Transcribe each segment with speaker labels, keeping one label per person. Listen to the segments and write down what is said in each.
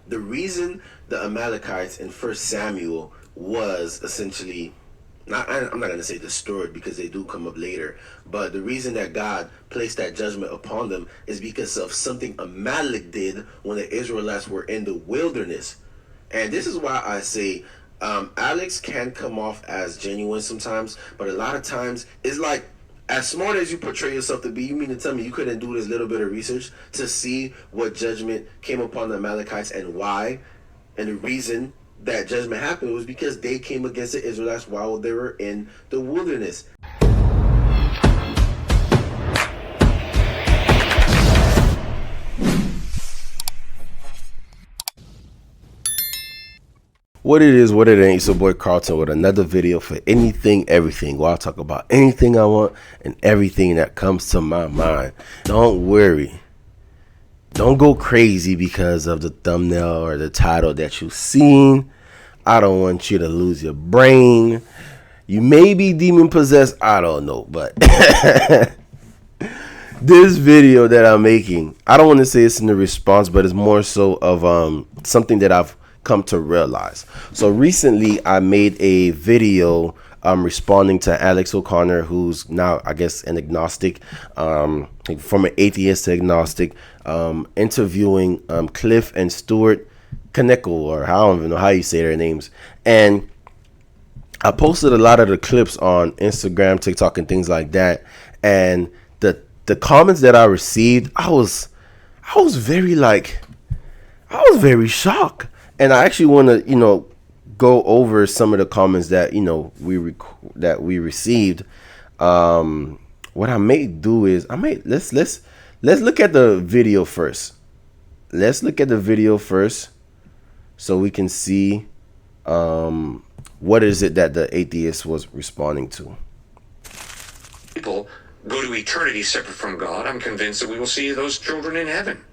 Speaker 1: The reason the Amalekites in First Samuel was essentially I'm not going to say destroyed because they do come up later, but the reason that God placed that judgment upon them is because of something Amalek did when the Israelites were in the wilderness. And this is why I say Alex can come off as genuine sometimes, but a lot of times it's like, as smart as you portray yourself to be, you mean to tell me you couldn't do this little bit of research to see what judgment came upon the Amalekites and why? And the reason that judgment happened was because they came against the Israelites while they were in the wilderness. What it is, what it ain't, it's your boy Carlton with another video for anything, everything. Where I'll talk about anything I want and everything that comes to my mind. Don't worry. Don't go crazy because of the thumbnail or the title that you've seen. I don't want you to lose your brain. You may be demon possessed, I don't know, but this video that I'm making, I don't want to say it's in the response, but it's more so of something that I've come to realize. So recently I made a video responding to Alex O'Connor, who's now, I guess, an agnostic, from an atheist to agnostic, interviewing Cliff and Stuart Kaneko, or I don't even know how you say their names. And I posted a lot of the clips on Instagram, TikTok, and things like that. And the comments that I received, I was very shocked. And I actually want to, go over some of the comments that, we received. What I may do is let's look at the video first. Let's look at the video first so we can see what is it that the atheist was responding to.
Speaker 2: People go to eternity separate from God. I'm convinced that we will see those children in heaven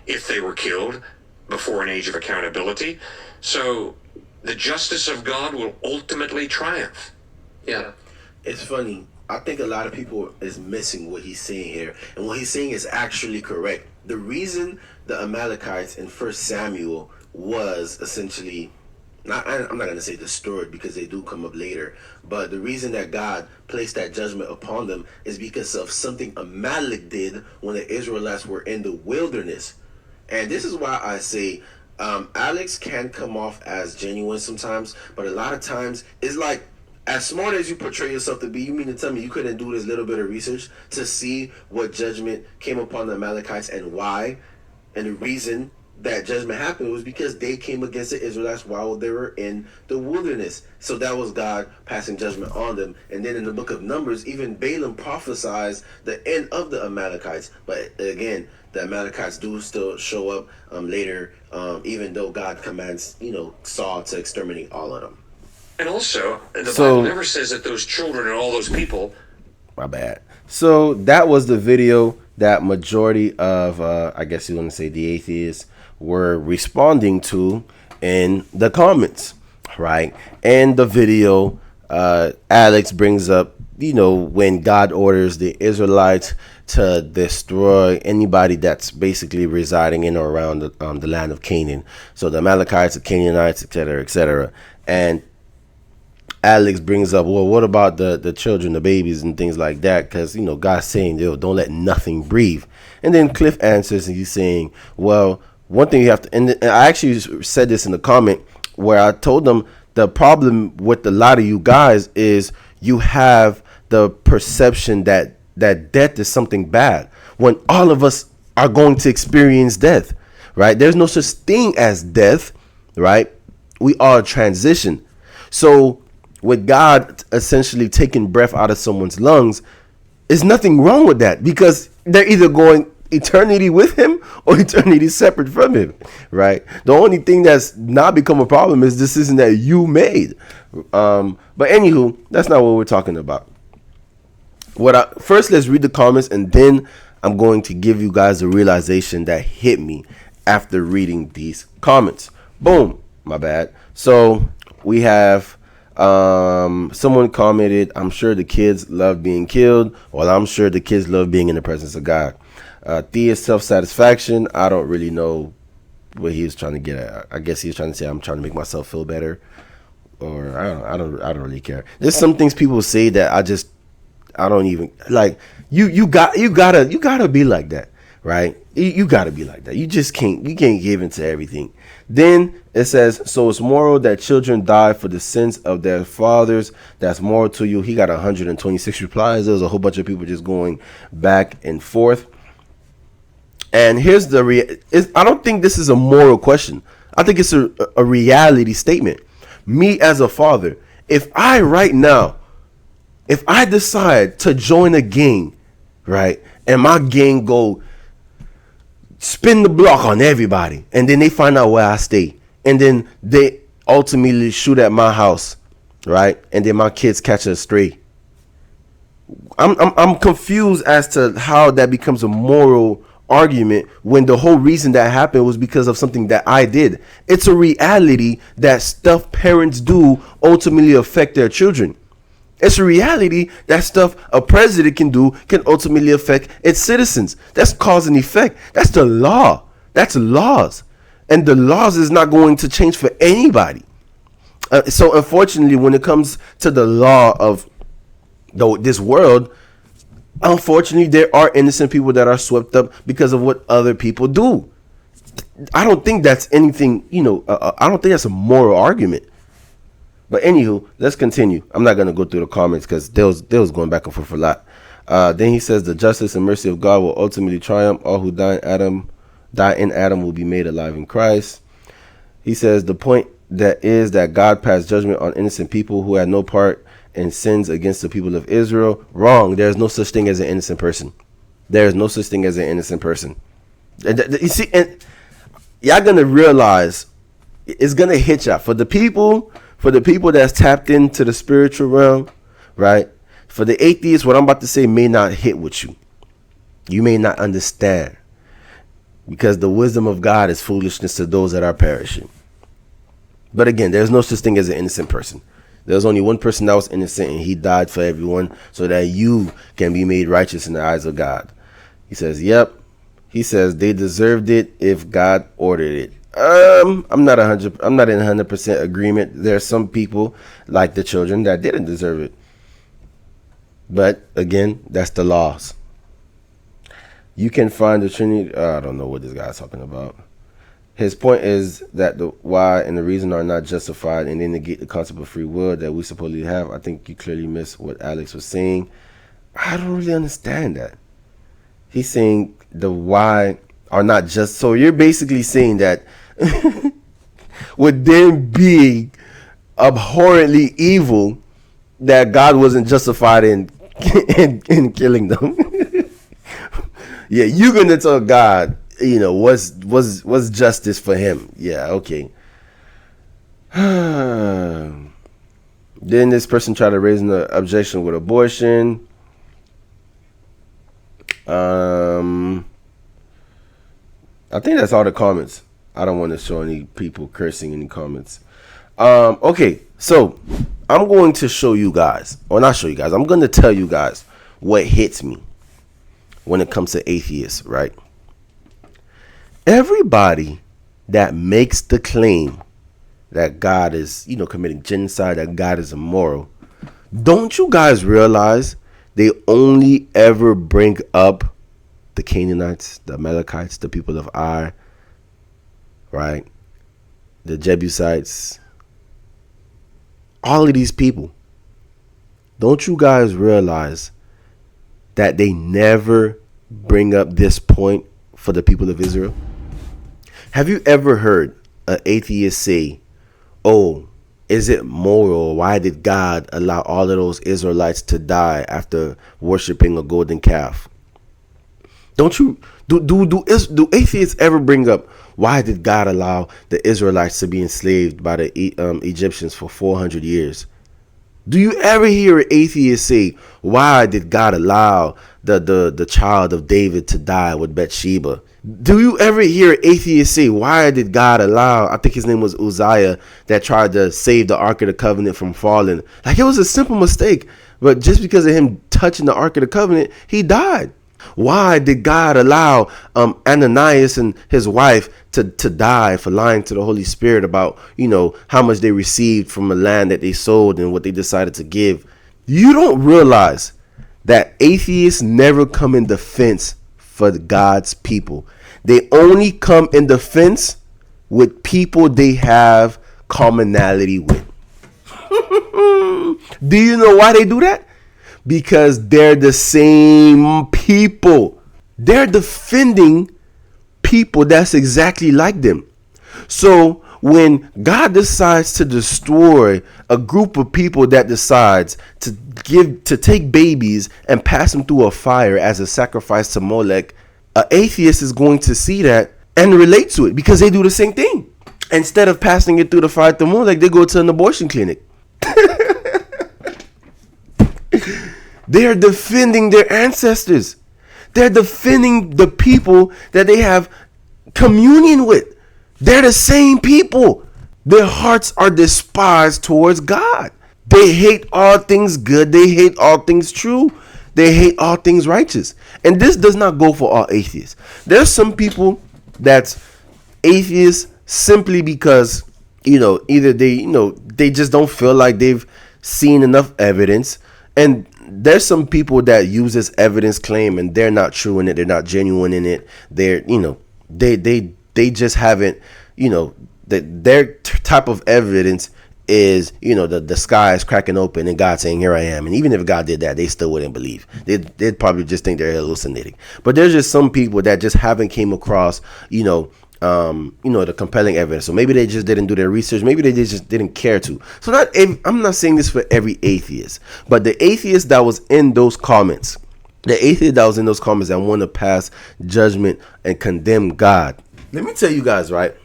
Speaker 2: if they were killed before an age of accountability. So the justice of God will ultimately triumph.
Speaker 1: Yeah. It's funny. I think a lot of people is missing what he's saying here. And what he's saying is actually correct. The reason the Amalekites in First Samuel was essentially, I'm not going to say destroyed because they do come up later, but the reason that God placed that judgment upon them is because of something Amalek did when the Israelites were in the wilderness. And this is why I say Alex can come off as genuine sometimes, but a lot of times it's like, as smart as you portray yourself to be, you mean to tell me you couldn't do this little bit of research to see what judgment came upon the Amalekites and why? And the reason that judgment happened was because they came against the Israelites while they were in the wilderness. So that was God passing judgment on them. And then in the book of Numbers, even Balaam prophesies the end of the Amalekites. But again, the Amalekites do still show up later, even though God commands, Saul to exterminate all of them.
Speaker 2: And also, the Bible never says that those children and all those people...
Speaker 1: My bad. So that was the video that majority of, I guess you want to say the atheists, were responding to in the comments, right? And the video, Alex brings up, when God orders the Israelites to destroy anybody that's basically residing in or around the land of Canaan. So the Amalekites, the Canaanites, etc., etc. And Alex brings up, well, what about the children, the babies and things like that? Because, God's saying, don't let nothing breathe. And then Cliff answers and he's saying, well, one thing you have to, and I actually said this in the comment where I told them the problem with a lot of you guys is you have the perception that death is something bad when all of us are going to experience death, right? There's no such thing as death, right? We are transition. So with God essentially taking breath out of someone's lungs, there's nothing wrong with that because they're either going eternity with him or eternity separate from him, right? The only thing that's not become a problem is decision that you made. But anywho, that's not what we're talking about. First, let's read the comments, and then I'm going to give you guys a realization that hit me after reading these comments. Boom, my bad. So we have someone commented, I'm sure the kids love being killed. Well, I'm sure the kids love being in the presence of God. Theist self-satisfaction, I don't really know what he was trying to get at. I guess he was trying to say I'm trying to make myself feel better, or I don't really care. There's some things people say that I don't even like. You gotta be like that, right? You gotta be like that. You can't give into everything. Then it says, so it's moral that children die for the sins of their fathers. That's moral to you. He got 126 replies. There was a whole bunch of people just going back and forth. And here's I don't think this is a moral question. I think it's a reality statement. Me as a father, if I decide to join a gang, right, and my gang go spin the block on everybody, and then they find out where I stay, and then they ultimately shoot at my house, right, and then my kids catch a stray. I'm confused as to how that becomes a moral argument when the whole reason that happened was because of something that I did. It's a reality that stuff parents do ultimately affect their children. It's a reality that stuff a president can do can ultimately affect its citizens. That's cause and effect. That's the law. That's laws. And the laws is not going to change for anybody. So unfortunately, when it comes to the law of this world, unfortunately, there are innocent people that are swept up because of what other people do. I don't think that's anything, I don't think that's a moral argument. But anywho, let's continue. I'm not going to go through the comments because they was going back and forth a lot. Then he says the justice and mercy of God will ultimately triumph. All who die in Adam will be made alive in Christ. He says the point that God passed judgment on innocent people who had no part in sins against the people of Israel. Wrong. There is no such thing as an innocent person. There is no such thing as an innocent person. You see, and y'all gonna realize it's gonna hit y'all. For the people that's tapped into the spiritual realm, right? For the atheists, what I'm about to say may not hit with you. You may not understand, because the wisdom of God is foolishness to those that are perishing. But again, there's no such thing as an innocent person. There's only one person that was innocent, and he died for everyone so that you can be made righteous in the eyes of God. He says, yep. He says they deserved it if God ordered it. I'm not in 100% agreement. There are some people, like the children, that didn't deserve it. But again, that's the laws. You can find the Trinity. I don't know what this guy's talking about. His point is that the why and the reason are not justified, and they negate the concept of free will that we supposedly have. I think you clearly missed what Alex was saying. I don't really understand that. He's saying the why are not just. So you're basically saying that with them being abhorrently evil, that God wasn't justified in killing them. Yeah, you're gonna tell God, was justice for him. Yeah, okay. Then this person tried to raise an objection with abortion. I think that's all the comments. I don't want to show any people cursing in the comments. Okay, so I'm going to show you guys, or not show you guys, I'm going to tell you guys what hits me when it comes to atheists, right? Everybody that makes the claim that God is, committing genocide, that God is immoral, don't you guys realize they only ever bring up the Canaanites, the Amalekites, the people of Ai, right? The Jebusites, all of these people. Don't you guys realize that they never bring up this point for the people of Israel? Have you ever heard an atheist say, oh, is it moral? Why did God allow all of those Israelites to die after worshiping a golden calf? Don't you do atheists ever bring up, why did God allow the Israelites to be enslaved by the Egyptians for 400 years? Do you ever hear an atheist say, why did God allow the child of David to die with Bathsheba? Do you ever hear an atheist say, why did God allow, I think his name was Uzziah, that tried to save the Ark of the Covenant from falling? Like, it was a simple mistake, but just because of him touching the Ark of the Covenant, he died. Why did God allow Ananias and his wife to die for lying to the Holy Spirit about, how much they received from the land that they sold and what they decided to give? You don't realize that atheists never come in defense for God's people. They only come in defense with people they have commonality with. Do you know why they do that? Because they're the same people. They're defending people that's exactly like them. So when God decides to destroy a group of people that decides to take babies and pass them through a fire as a sacrifice to Molech, an atheist is going to see that and relate to it because they do the same thing. Instead of passing it through the fire to Molech, they go to an abortion clinic. They are defending their ancestors. They're defending the people that they have communion with. They're the same people. Their hearts are despised towards God. They hate all things good. They hate all things true. They hate all things righteous. And this does not go for all atheists. There's some people that's atheists simply because, either they just don't feel like they've seen enough evidence. And there's some people that use this evidence claim and they're not true in it. They're not genuine in it. They're, they just haven't, their type of evidence is, the sky is cracking open and God saying, here I am. And even if God did that, they still wouldn't believe. They'd probably just think they're hallucinating. But there's just some people that just haven't came across, the compelling evidence. So maybe they just didn't do their research. Maybe they just didn't care to. So I'm not saying this for every atheist, but the atheist that was in those comments, that want to pass judgment and condemn God. Let me tell you guys, right?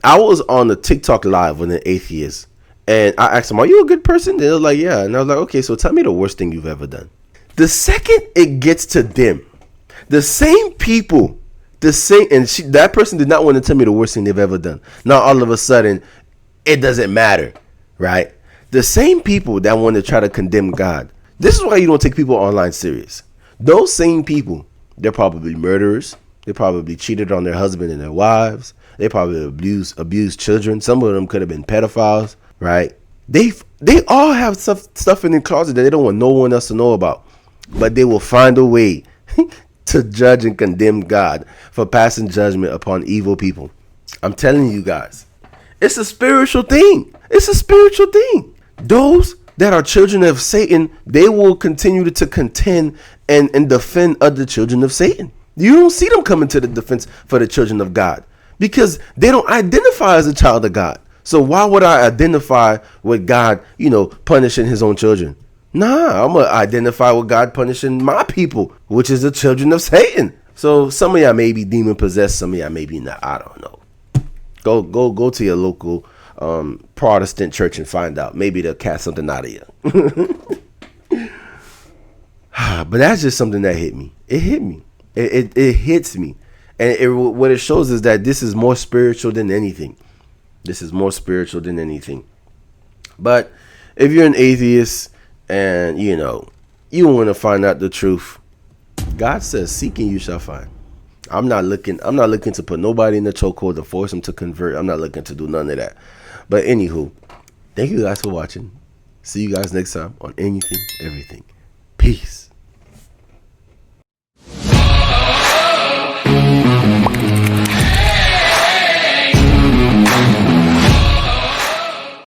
Speaker 1: I was on the TikTok live with an atheist and I asked him, are you a good person? They were like, yeah. And I was like, okay, so tell me the worst thing you've ever done. The second it gets to them, the same people, that person did not want to tell me the worst thing they've ever done. Now all of a sudden, it doesn't matter, right? The same people that want to try to condemn God. This is why you don't take people online serious. Those same people, they're probably murderers. They probably cheated on their husband and their wives. They probably abused children. Some of them could have been pedophiles, right? They all have stuff in their closet that they don't want no one else to know about. But they will find a way to judge and condemn God for passing judgment upon evil people. I'm telling you guys, it's a spiritual thing. It's a spiritual thing. Those that are children of Satan, they will continue to contend and defend other children of Satan. You don't see them coming to the defense for the children of God because they don't identify as a child of God. So why would I identify with God, punishing his own children? Nah, I'm going to identify with God punishing my people, which is the children of Satan. So some of y'all may be demon possessed. Some of y'all may be not. I don't know. Go to your local Protestant church and find out. Maybe they'll cast something out of you. But that's just something that hit me. It hit me. It hits me. And what it shows is that this is more spiritual than anything. This is more spiritual than anything. But if you're an atheist and, you want to find out the truth, God says, seek and you shall find. I'm not looking to put nobody in the chokehold to force them to convert. I'm not looking to do none of that. But anywho, thank you guys for watching. See you guys next time on Anything, Everything. Peace.